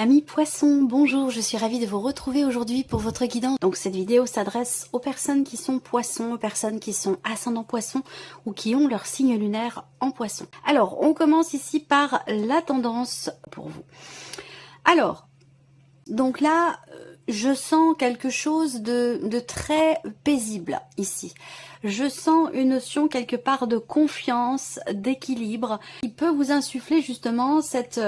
Amis poissons, bonjour, je suis ravie de vous retrouver aujourd'hui pour votre guidance. Donc cette vidéo s'adresse aux personnes qui sont poissons, aux personnes qui sont ascendant poissons ou qui ont leur signe lunaire en poisson. Alors, on commence ici par la tendance pour vous. Alors, donc là, je sens quelque chose de très paisible ici. Je sens une notion quelque part de confiance, d'équilibre, qui peut vous insuffler justement cette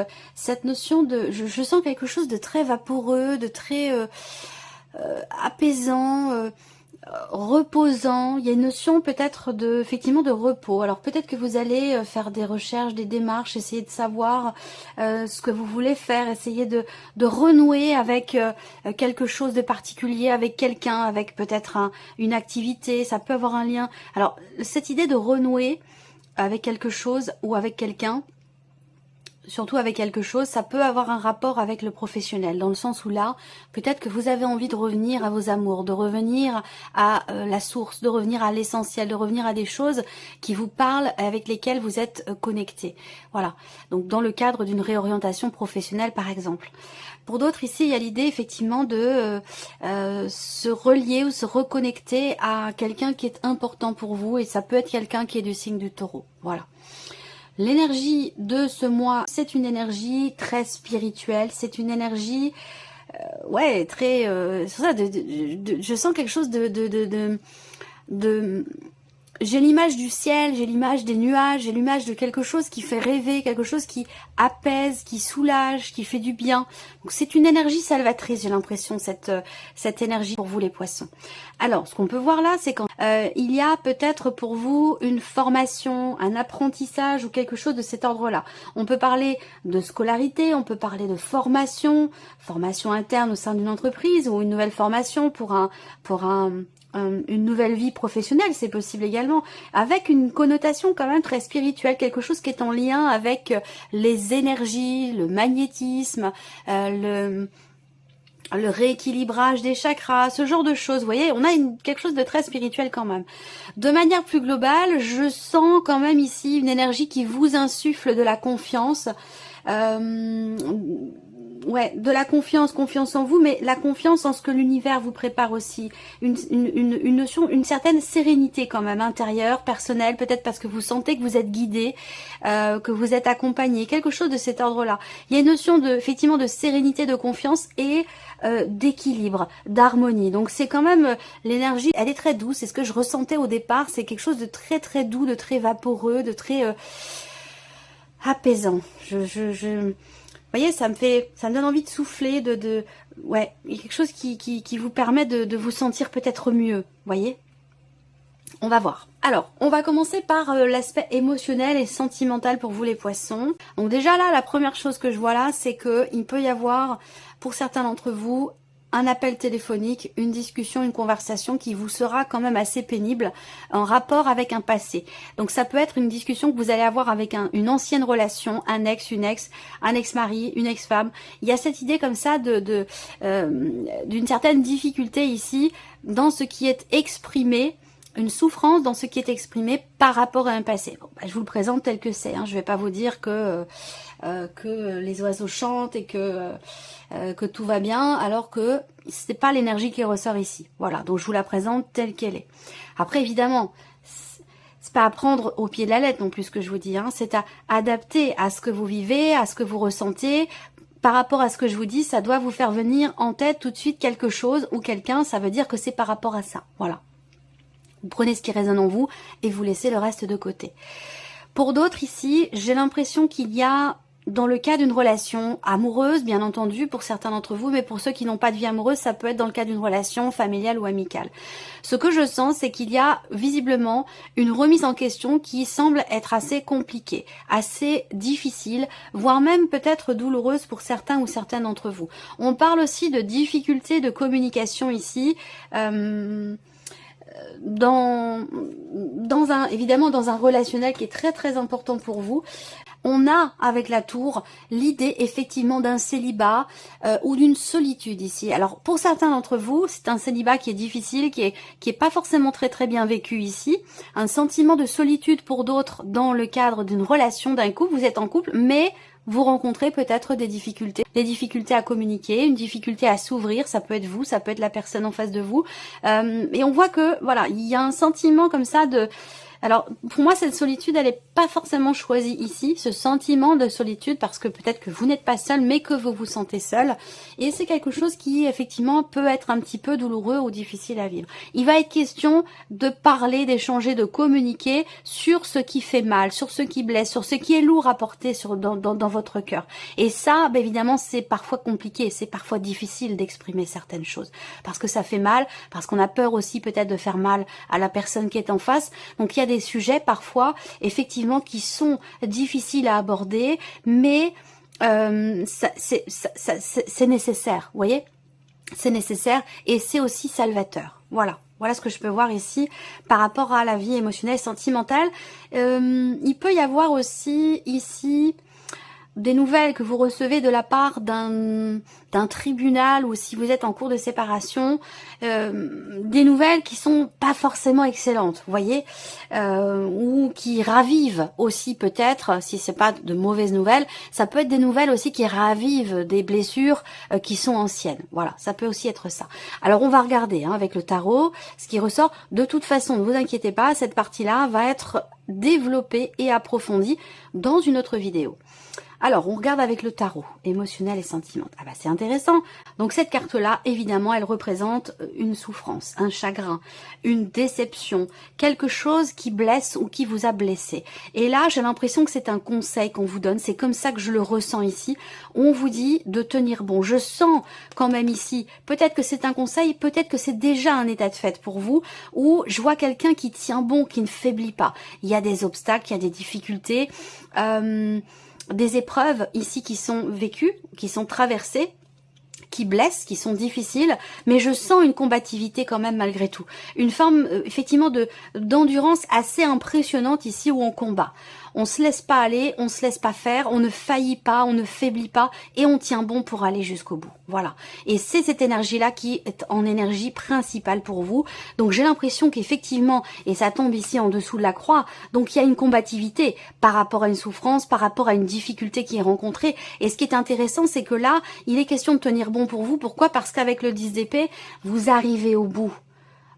notion de... Je sens quelque chose de très vaporeux, de très apaisant, reposant. Il y a une notion peut-être effectivement de repos. Alors peut-être que vous allez faire des recherches, des démarches, essayer de savoir ce que vous voulez faire, essayer de renouer avec quelque chose de particulier, avec quelqu'un, avec peut-être une activité. Ça peut avoir un lien. Alors cette idée de renouer avec quelque chose ou avec quelqu'un, surtout avec quelque chose, ça peut avoir un rapport avec le professionnel, dans le sens où là, peut-être que vous avez envie de revenir à vos amours, de revenir à la source, de revenir à l'essentiel, de revenir à des choses qui vous parlent, avec lesquelles vous êtes connectés. Voilà, donc dans le cadre d'une réorientation professionnelle par exemple. Pour d'autres ici, il y a l'idée effectivement de se relier ou se reconnecter à quelqu'un qui est important pour vous, et ça peut être quelqu'un qui est du signe du Taureau. Voilà. L'énergie de ce mois, c'est une énergie très spirituelle, c'est une énergie, ouais, très, c'est ça, je sens quelque chose j'ai l'image du ciel, j'ai l'image des nuages, j'ai l'image de quelque chose qui fait rêver, quelque chose qui apaise, qui soulage, qui fait du bien. Donc c'est une énergie salvatrice, j'ai l'impression, cette énergie pour vous les poissons. Alors, ce qu'on peut voir là, c'est quand il y a peut-être pour vous une formation, un apprentissage ou quelque chose de cet ordre-là. On peut parler de scolarité, on peut parler de formation interne au sein d'une entreprise ou une nouvelle formation pour une nouvelle vie professionnelle, c'est possible également, avec une connotation quand même très spirituelle, quelque chose qui est en lien avec les énergies, le magnétisme, le rééquilibrage des chakras, ce genre de choses. Vous voyez, on a quelque chose de très spirituel quand même. De manière plus globale, je sens quand même ici une énergie qui vous insuffle de la confiance. Ouais, de la confiance en vous, mais la confiance en ce que l'univers vous prépare aussi. Une notion, une certaine sérénité quand même, intérieure, personnelle, peut-être parce que vous sentez que vous êtes guidé, que vous êtes accompagné, quelque chose de cet ordre-là. Il y a une notion effectivement de sérénité, de confiance et d'équilibre, d'harmonie. Donc c'est quand même, l'énergie, elle est très douce, c'est ce que je ressentais au départ, c'est quelque chose de très très doux, de très vaporeux, de très apaisant. Vous voyez, ça me donne envie de souffler, ouais, il y a quelque chose qui vous permet de vous sentir peut-être mieux, vous voyez. On va voir. Alors, on va commencer par l'aspect émotionnel et sentimental pour vous les poissons. Donc déjà là, la première chose que je vois là, c'est qu'il peut y avoir, pour certains d'entre vous, un appel téléphonique, une discussion, une conversation qui vous sera quand même assez pénible en rapport avec un passé. Donc ça peut être une discussion que vous allez avoir avec une ancienne relation, un ex, une ex, un ex-mari, une ex-femme. Il y a cette idée comme ça d'une certaine difficulté ici dans ce qui est exprimé, une souffrance dans ce qui est exprimé par rapport à un passé. Bon, bah, je vous le présente tel que c'est, hein. Je ne vais pas vous dire que les oiseaux chantent et que tout va bien, alors que c'est pas l'énergie qui ressort ici. Voilà, donc je vous la présente telle qu'elle est. Après, évidemment, c'est pas à prendre au pied de la lettre non plus ce que je vous dis, hein. C'est à adapter à ce que vous vivez, à ce que vous ressentez. Par rapport à ce que je vous dis, ça doit vous faire venir en tête tout de suite quelque chose ou quelqu'un, ça veut dire que c'est par rapport à ça. Voilà. Vous prenez ce qui résonne en vous et vous laissez le reste de côté. Pour d'autres ici, j'ai l'impression qu'il y a, dans le cas d'une relation amoureuse, bien entendu, pour certains d'entre vous, mais pour ceux qui n'ont pas de vie amoureuse, ça peut être dans le cas d'une relation familiale ou amicale. Ce que je sens, c'est qu'il y a visiblement une remise en question qui semble être assez compliquée, assez difficile, voire même peut-être douloureuse pour certains ou certaines d'entre vous. On parle aussi de difficultés de communication ici, évidemment dans un relationnel qui est très très important pour vous. On a avec la tour l'idée effectivement d'un célibat ou d'une solitude ici. Alors pour certains d'entre vous, c'est un célibat qui est difficile, qui est pas forcément très très bien vécu ici. Un sentiment de solitude pour d'autres dans le cadre d'une relation, d'un couple. Vous êtes en couple, mais vous rencontrez peut-être des difficultés à communiquer, une difficulté à s'ouvrir, ça peut être vous, ça peut être la personne en face de vous, et on voit que, voilà, il y a un sentiment comme ça de... Alors, pour moi, cette solitude, elle n'est pas forcément choisie ici, ce sentiment de solitude, parce que peut-être que vous n'êtes pas seul, mais que vous vous sentez seul. Et c'est quelque chose qui, effectivement, peut être un petit peu douloureux ou difficile à vivre. Il va être question de parler, d'échanger, de communiquer sur ce qui fait mal, sur ce qui blesse, sur ce qui est lourd à porter dans votre cœur. Et ça, bah, évidemment, c'est parfois compliqué, c'est parfois difficile d'exprimer certaines choses. Parce que ça fait mal, parce qu'on a peur aussi peut-être de faire mal à la personne qui est en face. Donc, il y a des sujets parfois effectivement qui sont difficiles à aborder, mais c'est nécessaire, vous voyez, c'est nécessaire et c'est aussi salvateur. Voilà ce que je peux voir ici par rapport à la vie émotionnelle, sentimentale. Il peut y avoir aussi ici des nouvelles que vous recevez de la part d'un tribunal, ou si vous êtes en cours de séparation, des nouvelles qui sont pas forcément excellentes, vous voyez, ou qui ravivent aussi peut-être, si c'est pas de mauvaises nouvelles, ça peut être des nouvelles aussi qui ravivent des blessures qui sont anciennes. Voilà, ça peut aussi être ça. Alors on va regarder avec le tarot ce qui ressort. De toute façon, ne vous inquiétez pas, cette partie-là va être développée et approfondie dans une autre vidéo. Alors, on regarde avec le tarot, émotionnel et sentimental. Ah bah, c'est intéressant. Donc, cette carte-là, évidemment, elle représente une souffrance, un chagrin, une déception, quelque chose qui blesse ou qui vous a blessé. Et là, j'ai l'impression que c'est un conseil qu'on vous donne. C'est comme ça que je le ressens ici. On vous dit de tenir bon. Je sens quand même ici, peut-être que c'est un conseil, peut-être que c'est déjà un état de fait pour vous, où je vois quelqu'un qui tient bon, qui ne faiblit pas. Il y a des obstacles, il y a des difficultés, des épreuves ici qui sont vécues, qui sont traversées, qui blessent, qui sont difficiles, mais je sens une combativité quand même malgré tout. Une forme effectivement d'endurance assez impressionnante ici où on combat. On se laisse pas aller, on se laisse pas faire, on ne faillit pas, on ne faiblit pas et on tient bon pour aller jusqu'au bout. Voilà. Et c'est cette énergie-là qui est en énergie principale pour vous. Donc j'ai l'impression qu'effectivement, et ça tombe ici en dessous de la croix, donc il y a une combativité par rapport à une souffrance, par rapport à une difficulté qui est rencontrée. Et ce qui est intéressant, c'est que là, il est question de tenir bon pour vous. Pourquoi? Parce qu'avec le 10 d'épée, vous arrivez au bout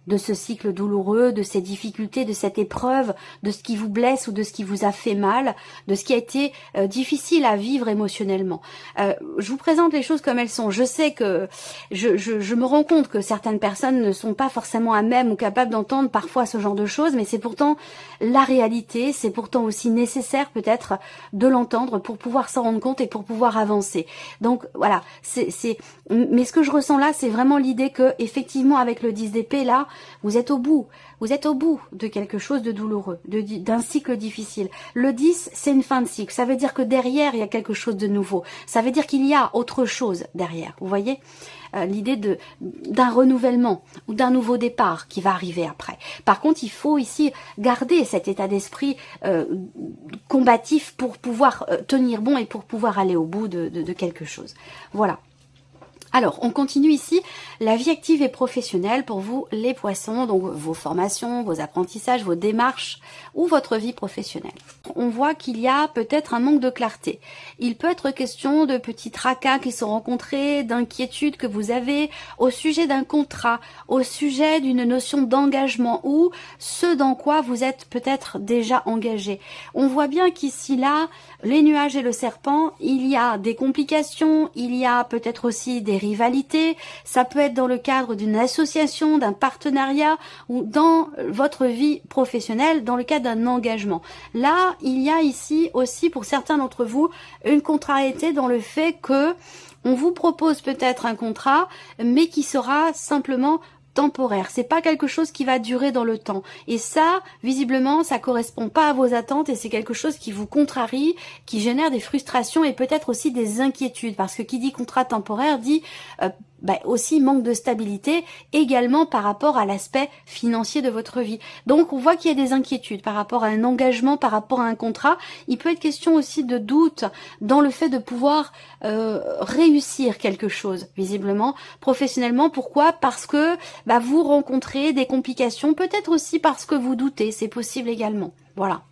de ce cycle douloureux, de ces difficultés, de cette épreuve, de ce qui vous blesse ou de ce qui vous a fait mal, de ce qui a été difficile à vivre émotionnellement. Je vous présente les choses comme elles sont. Je sais que je me rends compte que certaines personnes ne sont pas forcément à même ou capables d'entendre parfois ce genre de choses, mais c'est pourtant la réalité, c'est pourtant aussi nécessaire peut-être de l'entendre pour pouvoir s'en rendre compte et pour pouvoir avancer. Donc voilà, mais ce que je ressens là, c'est vraiment l'idée que effectivement avec le 10 d'épée là, vous êtes au bout de quelque chose de douloureux, d'un cycle difficile. Le 10, c'est une fin de cycle, ça veut dire que derrière, il y a quelque chose de nouveau. Ça veut dire qu'il y a autre chose derrière, vous voyez, l'idée d'un renouvellement ou d'un nouveau départ qui va arriver après. Par contre, il faut ici garder cet état d'esprit combatif pour pouvoir tenir bon et pour pouvoir aller au bout de quelque chose. Voilà. Alors, on continue ici, la vie active et professionnelle pour vous, les poissons, donc vos formations, vos apprentissages, vos démarches ou votre vie professionnelle. On voit qu'il y a peut-être un manque de clarté. Il peut être question de petits tracas qui sont rencontrés, d'inquiétudes que vous avez au sujet d'un contrat, au sujet d'une notion d'engagement ou ce dans quoi vous êtes peut-être déjà engagé. On voit bien qu'ici, là, les nuages et le serpent, il y a des complications, il y a peut-être aussi des rivalités, ça peut être dans le cadre d'une association, d'un partenariat ou dans votre vie professionnelle, dans le cadre d'un engagement. Là, il y a ici aussi pour certains d'entre vous une contrariété dans le fait que on vous propose peut-être un contrat, mais qui sera simplement temporaire. C'est pas quelque chose qui va durer dans le temps. Et ça, visiblement, ça correspond pas à vos attentes et c'est quelque chose qui vous contrarie, qui génère des frustrations et peut-être aussi des inquiétudes. Parce que qui dit contrat temporaire dit aussi manque de stabilité également par rapport à l'aspect financier de votre vie. Donc on voit qu'il y a des inquiétudes par rapport à un engagement, par rapport à un contrat. Il peut être question aussi de doute dans le fait de pouvoir réussir quelque chose, visiblement, professionnellement. Pourquoi? Parce que vous rencontrez des complications, peut-être aussi parce que vous doutez, c'est possible également. Voilà.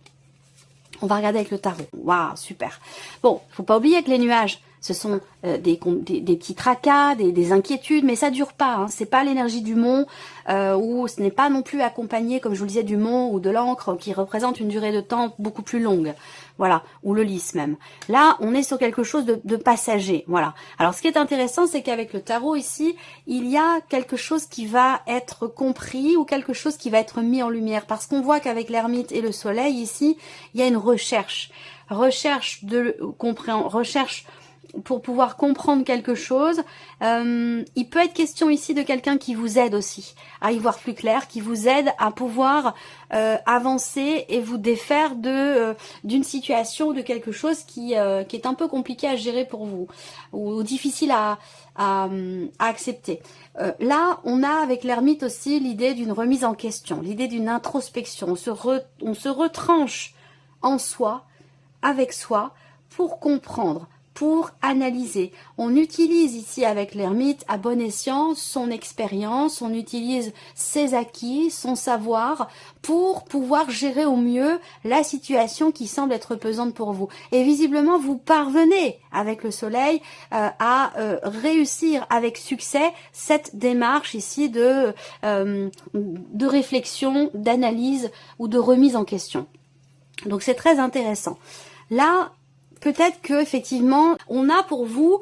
On va regarder avec le tarot. Waouh, super. Bon, faut pas oublier que les nuages, ce sont des petits tracas, des inquiétudes, mais ça dure pas. Hein. C'est pas l'énergie du mont, ou ce n'est pas non plus accompagné, comme je vous le disais, du mont ou de l'encre, qui représente une durée de temps beaucoup plus longue. Voilà, ou le lys même. Là, on est sur quelque chose de passager. Voilà. Alors, ce qui est intéressant, c'est qu'avec le tarot ici, il y a quelque chose qui va être compris ou quelque chose qui va être mis en lumière. Parce qu'on voit qu'avec l'ermite et le soleil ici, il y a une recherche. Recherche pour pouvoir comprendre quelque chose. Il peut être question ici de quelqu'un qui vous aide aussi à y voir plus clair, qui vous aide à pouvoir avancer et vous défaire d'une situation, de quelque chose qui est un peu compliqué à gérer pour vous ou difficile à accepter. Là, on a avec l'ermite aussi l'idée d'une remise en question, l'idée d'une introspection. On se retranche en soi, avec soi, pour comprendre, pour analyser. On utilise ici avec l'ermite à bon escient son expérience, on utilise ses acquis, son savoir pour pouvoir gérer au mieux la situation qui semble être pesante pour vous. Et visiblement, vous parvenez avec le soleil à réussir avec succès cette démarche ici de réflexion, d'analyse ou de remise en question. Donc c'est très intéressant. Là, peut-être que effectivement, on a pour vous,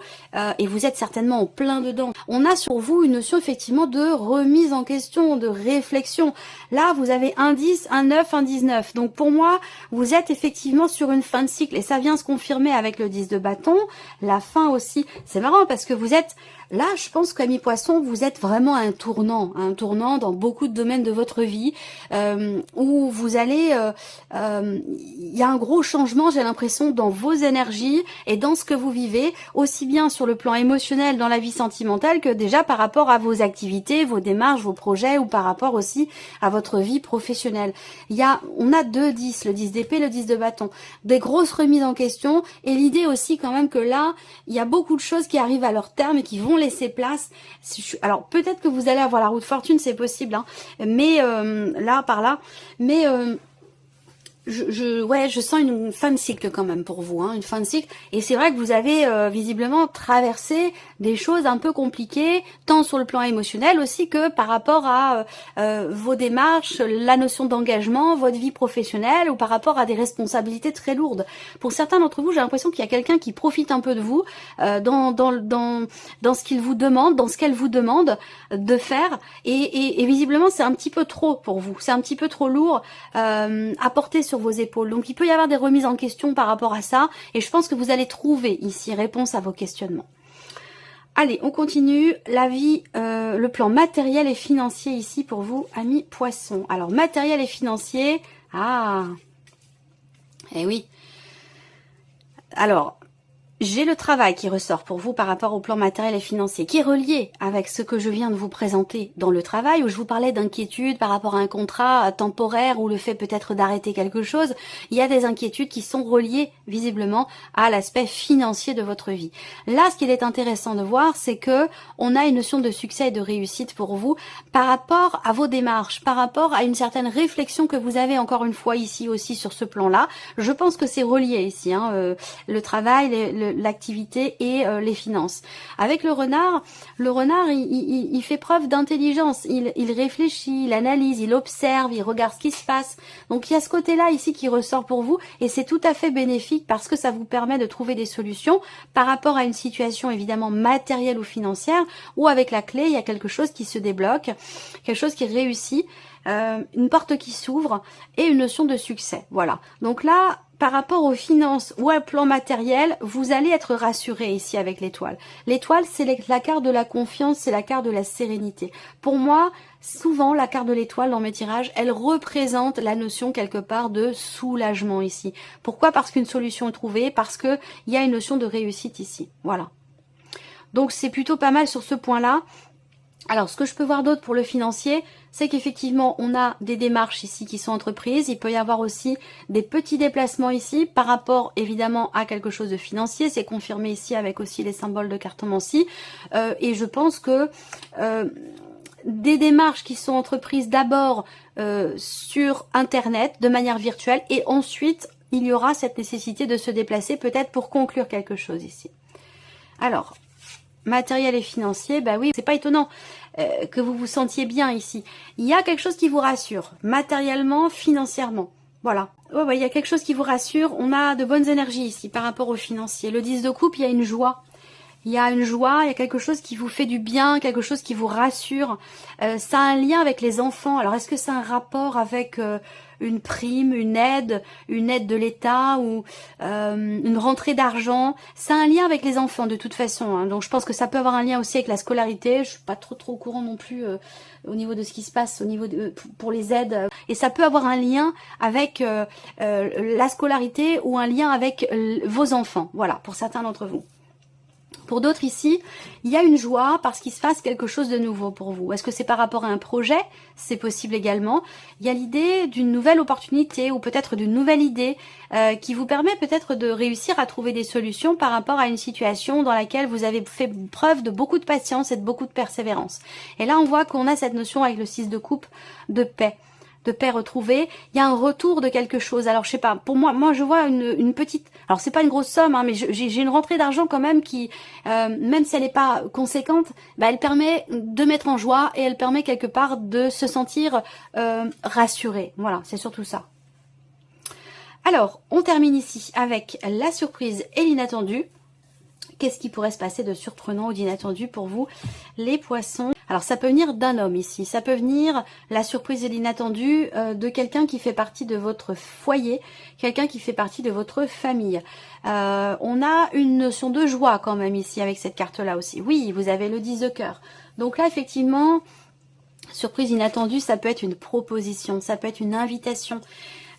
et vous êtes certainement en plein dedans, on a sur vous une notion effectivement de remise en question, de réflexion. Là, vous avez un 10, un 9, un 19. Donc pour moi, vous êtes effectivement sur une fin de cycle. Et ça vient se confirmer avec le 10 de bâton. La fin aussi. C'est marrant parce que vous êtes... Là, je pense qu'Amis Poissons, vous êtes vraiment à un tournant dans beaucoup de domaines de votre vie, où vous allez, il y a un gros changement, j'ai l'impression, dans vos énergies et dans ce que vous vivez, aussi bien sur le plan émotionnel, dans la vie sentimentale, que déjà par rapport à vos activités, vos démarches, vos projets, ou par rapport aussi à votre vie professionnelle. On a deux 10, le 10 d'épée, le 10 de bâton, des grosses remises en question, et l'idée aussi quand même que là, il y a beaucoup de choses qui arrivent à leur terme et qui vont laisser place. Alors peut-être que vous allez avoir la roue de fortune, c'est possible, hein, mais là par là, mais je sens une fin de cycle quand même pour vous, hein, une fin de cycle. Et c'est vrai que vous avez visiblement traversé des choses un peu compliquées, tant sur le plan émotionnel aussi que par rapport à vos démarches, la notion d'engagement, votre vie professionnelle, ou par rapport à des responsabilités très lourdes. Pour certains d'entre vous, j'ai l'impression qu'il y a quelqu'un qui profite un peu de vous dans ce qu'il vous demande, dans ce qu'elle vous demande de faire. Et visiblement, c'est un petit peu trop pour vous. C'est un petit peu trop lourd à porter sur vos épaules. Donc il peut y avoir des remises en question par rapport à ça, et je pense que vous allez trouver ici réponse à vos questionnements. Allez, on continue. La vie, le plan matériel et financier ici pour vous, Amis Poissons. Alors matériel et financier, eh oui. Alors, j'ai le travail qui ressort pour vous par rapport au plan matériel et financier, qui est relié avec ce que je viens de vous présenter dans le travail, où je vous parlais d'inquiétudes par rapport à un contrat temporaire ou le fait peut-être d'arrêter quelque chose. Il y a des inquiétudes qui sont reliées visiblement à l'aspect financier de votre vie. Là, ce qu'il est intéressant de voir, c'est que on a une notion de succès et de réussite pour vous par rapport à vos démarches, par rapport à une certaine réflexion que vous avez encore une fois ici aussi sur ce plan-là. Je pense que c'est relié ici, hein, le travail, l'activité et les finances. Avec le renard, il fait preuve d'intelligence, il réfléchit, il analyse, il observe, il regarde ce qui se passe. Donc il y a ce côté-là ici qui ressort pour vous, et c'est tout à fait bénéfique parce que ça vous permet de trouver des solutions par rapport à une situation évidemment matérielle ou financière, où avec la clé, il y a quelque chose qui se débloque, quelque chose qui réussit, une porte qui s'ouvre et une notion de succès. Voilà. Donc là, par rapport aux finances ou à plan matériel, vous allez être rassuré ici avec l'étoile. L'étoile, c'est la carte de la confiance, c'est la carte de la sérénité. Pour moi, souvent, la carte de l'étoile dans mes tirages, elle représente la notion quelque part de soulagement ici. Pourquoi? Parce qu'une solution est trouvée, parce qu'il y a une notion de réussite ici. Voilà. Donc c'est plutôt pas mal sur ce point-là. Alors, ce que je peux voir d'autre pour le financier, c'est qu'effectivement, on a des démarches ici qui sont entreprises. Il peut y avoir aussi des petits déplacements ici par rapport, évidemment, à quelque chose de financier. C'est confirmé ici avec aussi les symboles de cartomancie. Et je pense que des démarches qui sont entreprises d'abord sur Internet, de manière virtuelle, et ensuite il y aura cette nécessité de se déplacer, peut-être pour conclure quelque chose ici. Alors, matériel et financier, bah oui, c'est pas étonnant que vous vous sentiez bien ici. Il y a quelque chose qui vous rassure, matériellement, financièrement. Voilà. Ouais, il y a quelque chose qui vous rassure. On a de bonnes énergies ici par rapport au financier. Le 10 de coupe, il y a une joie. Il y a une joie, il y a quelque chose qui vous fait du bien, quelque chose qui vous rassure. Ça a un lien avec les enfants. Alors, est-ce que c'est un rapport avec une prime, une aide de l'État ou une rentrée d'argent? Ça a un lien avec les enfants de toute façon. Hein. Donc, je pense que ça peut avoir un lien aussi avec la scolarité. Je suis pas trop au courant non plus au niveau de ce qui se passe au niveau pour les aides. Et ça peut avoir un lien avec la scolarité ou un lien avec vos enfants. Voilà, pour certains d'entre vous. Pour d'autres ici, il y a une joie parce qu'il se passe quelque chose de nouveau pour vous. Est-ce que c'est par rapport à un projet? C'est possible également. Il y a l'idée d'une nouvelle opportunité ou peut-être d'une nouvelle idée qui vous permet peut-être de réussir à trouver des solutions par rapport à une situation dans laquelle vous avez fait preuve de beaucoup de patience et de beaucoup de persévérance. Et là, on voit qu'on a cette notion avec le 6 de coupe de paix. De paix retrouvée, il y a un retour de quelque chose. Alors je sais pas, pour moi je vois une petite, alors c'est pas une grosse somme, hein, mais j'ai une rentrée d'argent quand même qui, même si elle n'est pas conséquente, bah, elle permet de mettre en joie et elle permet quelque part de se sentir rassuré. Voilà, c'est surtout ça. Alors, on termine ici avec la surprise et l'inattendu. Qu'est-ce qui pourrait se passer de surprenant ou d'inattendu pour vous, les poissons? Alors, ça peut venir d'un homme ici. Ça peut venir, la surprise et l'inattendu, de quelqu'un qui fait partie de votre foyer, quelqu'un qui fait partie de votre famille. On a une notion de joie quand même ici avec cette carte-là aussi. Oui, vous avez le 10 de cœur. Donc là, effectivement, surprise inattendue, ça peut être une proposition, ça peut être une invitation.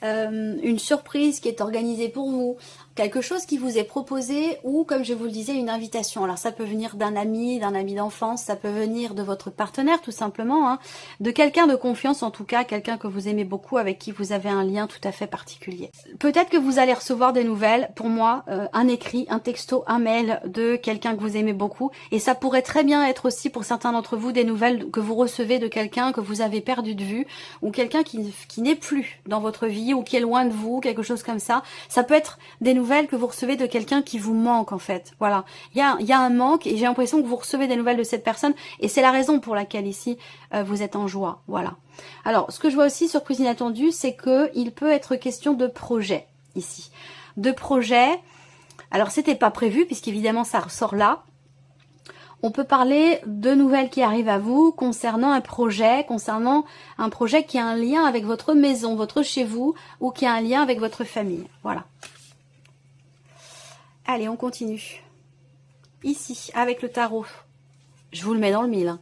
Une surprise qui est organisée pour vous, quelque chose qui vous est proposé ou, comme je vous le disais, une invitation. Alors ça peut venir d'un ami d'enfance, ça peut venir de votre partenaire tout simplement, hein, de quelqu'un de confiance en tout cas, quelqu'un que vous aimez beaucoup, avec qui vous avez un lien tout à fait particulier. Peut-être que vous allez recevoir des nouvelles, pour moi, un écrit, un texto, un mail de quelqu'un que vous aimez beaucoup, et ça pourrait très bien être aussi pour certains d'entre vous des nouvelles que vous recevez de quelqu'un que vous avez perdu de vue, ou quelqu'un qui n'est plus dans votre vie, ou qui est loin de vous, quelque chose comme ça. Ça peut être des nouvelles que vous recevez de quelqu'un qui vous manque en fait. Voilà, il y a un manque et j'ai l'impression que vous recevez des nouvelles de cette personne et c'est la raison pour laquelle ici vous êtes en joie. Voilà. Alors, ce que je vois aussi, surprise inattendue, c'est que il peut être question de projet ici. De projet. Alors, c'était pas prévu puisqu'évidemment ça ressort là. On peut parler de nouvelles qui arrivent à vous concernant un projet qui a un lien avec votre maison, votre chez vous, ou qui a un lien avec votre famille. Voilà. Allez, on continue. Ici, avec le tarot. Je vous le mets dans le mille. Hein.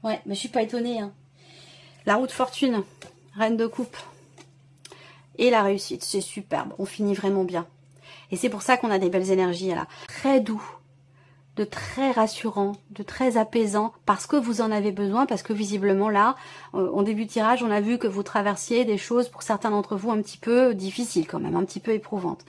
Ouais, mais je suis pas étonnée. Hein. La roue de fortune, reine de coupe. Et la réussite, c'est superbe. On finit vraiment bien. Et c'est pour ça qu'on a des belles énergies là. Très doux. De très rassurant, de très apaisant, parce que vous en avez besoin, parce que visiblement là, en début de tirage, on a vu que vous traversiez des choses, pour certains d'entre vous, un petit peu difficiles quand même, un petit peu éprouvantes.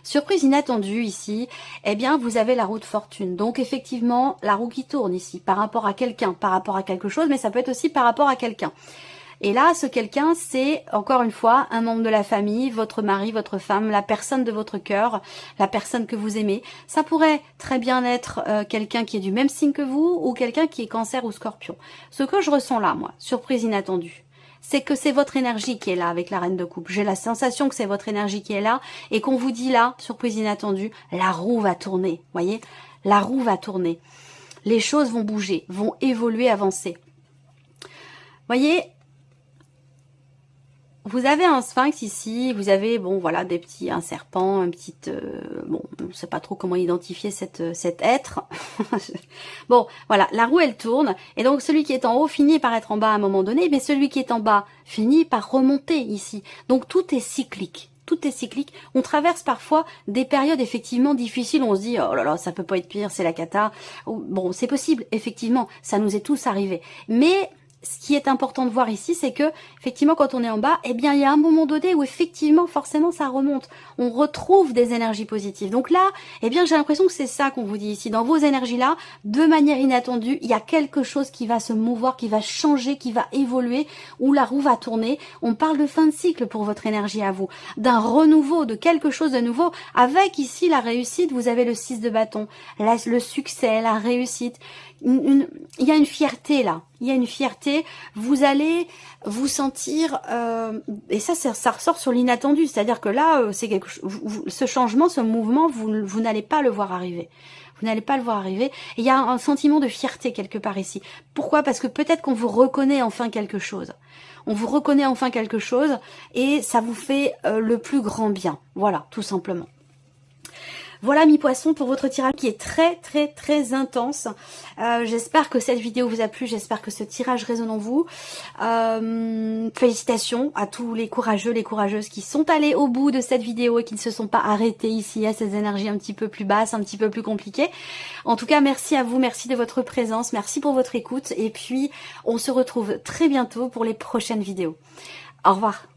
Surprise inattendue ici, eh bien, vous avez la roue de fortune. Donc effectivement, la roue qui tourne ici, par rapport à quelqu'un, par rapport à quelque chose, mais ça peut être aussi par rapport à quelqu'un. Et là, ce quelqu'un, c'est, encore une fois, un membre de la famille, votre mari, votre femme, la personne de votre cœur, la personne que vous aimez. Ça pourrait très bien être quelqu'un qui est du même signe que vous ou quelqu'un qui est cancer ou scorpion. Ce que je ressens là, moi, surprise inattendue, c'est que c'est votre énergie qui est là avec la reine de coupe. J'ai la sensation que c'est votre énergie qui est là et qu'on vous dit là, surprise inattendue, la roue va tourner. Voyez, la roue va tourner. Les choses vont bouger, vont évoluer, avancer. Voyez, vous avez un sphinx ici, vous avez, bon, voilà, un serpent, un petit, bon, on ne sait pas trop comment identifier cet être. Bon, voilà, la roue, elle tourne, et donc celui qui est en haut finit par être en bas à un moment donné, mais celui qui est en bas finit par remonter ici. Donc tout est cyclique. Tout est cyclique. On traverse parfois des périodes effectivement difficiles. On se dit, oh là là, ça peut pas être pire, c'est la cata. Bon, c'est possible, effectivement, ça nous est tous arrivé. Mais ce qui est important de voir ici, c'est que effectivement quand on est en bas, eh bien il y a un moment donné où effectivement forcément ça remonte. On retrouve des énergies positives. Donc là, eh bien j'ai l'impression que c'est ça qu'on vous dit ici. Dans vos énergies là, de manière inattendue, il y a quelque chose qui va se mouvoir, qui va changer, qui va évoluer, où la roue va tourner. On parle de fin de cycle pour votre énergie à vous, d'un renouveau, de quelque chose de nouveau. Avec ici la réussite, vous avez le 6 de bâton, le succès, la réussite. Il y a une fierté là, il y a une fierté, vous allez vous sentir, et ça ressort sur l'inattendu, c'est-à-dire que là, c'est quelque chose, ce changement, ce mouvement, vous n'allez pas le voir arriver. Vous n'allez pas le voir arriver. Et il y a un sentiment de fierté quelque part ici. Pourquoi? Parce que peut-être qu'on vous reconnaît enfin quelque chose. On vous reconnaît enfin quelque chose et ça vous fait le plus grand bien. Voilà, tout simplement. Voilà mes poissons pour votre tirage qui est très intense. J'espère que cette vidéo vous a plu, j'espère que ce tirage résonne en vous. Félicitations à tous les courageux, les courageuses qui sont allés au bout de cette vidéo et qui ne se sont pas arrêtés ici à ces énergies un petit peu plus basses, un petit peu plus compliquées. En tout cas, merci à vous, merci de votre présence, merci pour votre écoute et puis on se retrouve très bientôt pour les prochaines vidéos. Au revoir.